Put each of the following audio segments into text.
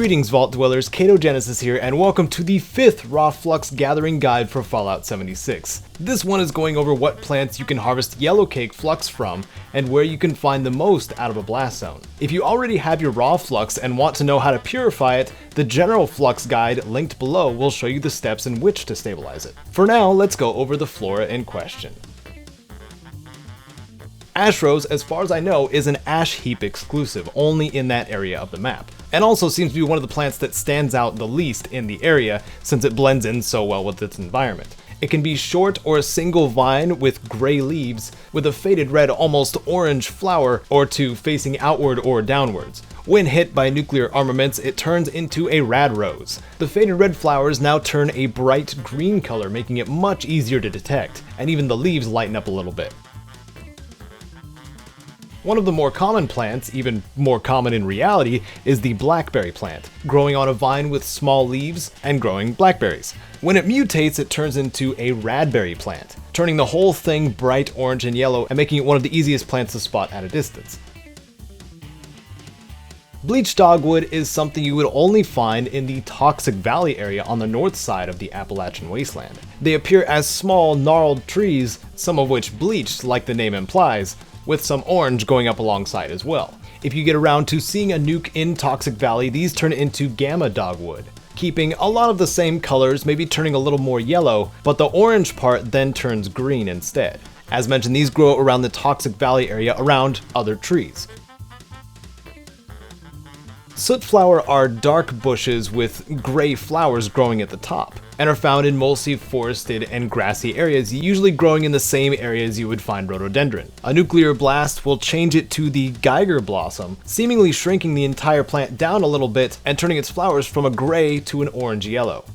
Greetings Vault Dwellers, Caedo here, and welcome to the 5th Raw Flux Gathering Guide for Fallout 76. This one is going over what plants you can harvest Yellowcake Flux from, and where you can find the most out of a blast zone. If you already have your Raw Flux and want to know how to purify it, the General Flux Guide linked below will show you the steps in which to stabilize it. For now, let's go over the flora in question. Ash Rose, as far as I know, is an ash heap exclusive, only in that area of the map, and also seems to be one of the plants that stands out the least in the area since it blends in so well with its environment. It can be short or a single vine with gray leaves, with a faded red almost orange flower or two facing outward or downwards. When hit by nuclear armaments, it turns into a rad rose. The faded red flowers now turn a bright green color, making it much easier to detect, and even the leaves lighten up a little bit. One of the more common plants, even more common in reality, is the blackberry plant, growing on a vine with small leaves and growing blackberries. When it mutates, it turns into a radberry plant, turning the whole thing bright orange and yellow and making it one of the easiest plants to spot at a distance. Bleach dogwood is something you would only find in the Toxic Valley area on the north side of the Appalachian wasteland. They appear as small, gnarled trees, some of which bleached like the name implies, with some orange going up alongside as well. If you get around to seeing a nuke in Toxic Valley, these turn into gamma dogwood, keeping a lot of the same colors, maybe turning a little more yellow, but the orange part then turns green instead. As mentioned, these grow around the Toxic Valley area around other trees. Soot flower are dark bushes with gray flowers growing at the top, and are found in mostly forested and grassy areas, usually growing in the same areas you would find rhododendron. A nuclear blast will change it to the Geiger blossom, seemingly shrinking the entire plant down a little bit and turning its flowers from a gray to an orange yellow.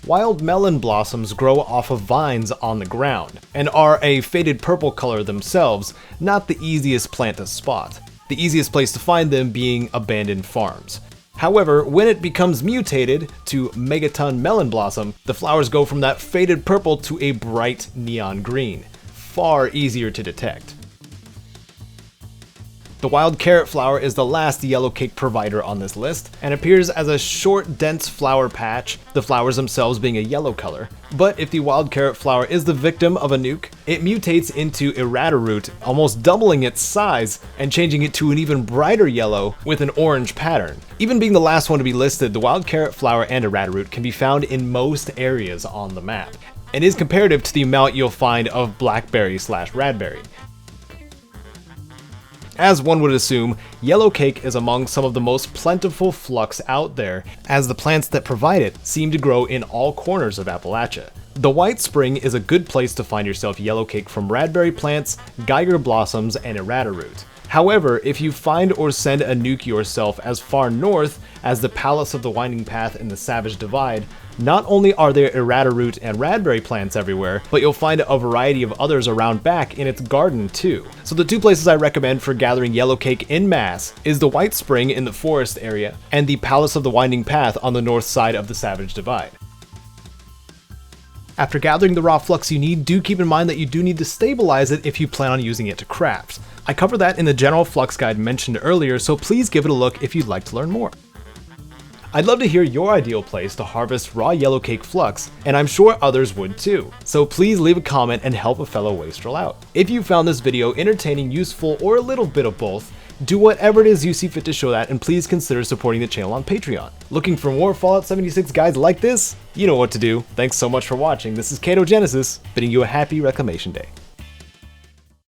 Wild melon blossoms grow off of vines on the ground, and are a faded purple color themselves, not the easiest plant to spot. The easiest place to find them being abandoned farms. However, when it becomes mutated to Megaton melon blossom, the flowers go from that faded purple to a bright neon green, far easier to detect. The wild carrot flower is the last yellowcake provider on this list, and appears as a short, dense flower patch, the flowers themselves being a yellow color. But if the wild carrot flower is the victim of a nuke, it mutates into IRRADIROOT, almost doubling its size and changing it to an even brighter yellow with an orange pattern. Even being the last one to be listed, the wild carrot flower and IRRADIROOT can be found in most areas on the map, and is comparative to the amount you'll find of blackberry/radberry. As one would assume, yellowcake is among some of the most plentiful flux out there, as the plants that provide it seem to grow in all corners of Appalachia. The White Spring is a good place to find yourself yellowcake from radberry plants, Geiger blossoms, and IRRADIROOT. However, if you find or send a nuke yourself as far north as the Palace of the Winding Path in the Savage Divide, not only are there IRRADIROOT and radberry plants everywhere, but you'll find a variety of others around back in its garden too. So the two places I recommend for gathering yellowcake en masse is the White Spring in the forest area, and the Palace of the Winding Path on the north side of the Savage Divide. After gathering the raw flux you need, do keep in mind that you do need to stabilize it if you plan on using it to craft. I cover that in the General Flux Guide mentioned earlier, so please give it a look if you'd like to learn more. I'd love to hear your ideal place to harvest raw yellowcake flux, and I'm sure others would too, so please leave a comment and help a fellow wastrel out. If you found this video entertaining, useful, or a little bit of both, do whatever it is you see fit to show that, and please consider supporting the channel on Patreon. Looking for more Fallout 76 guides like this? You know what to do. Thanks so much for watching. This is Caedo, bidding you a happy Reclamation Day.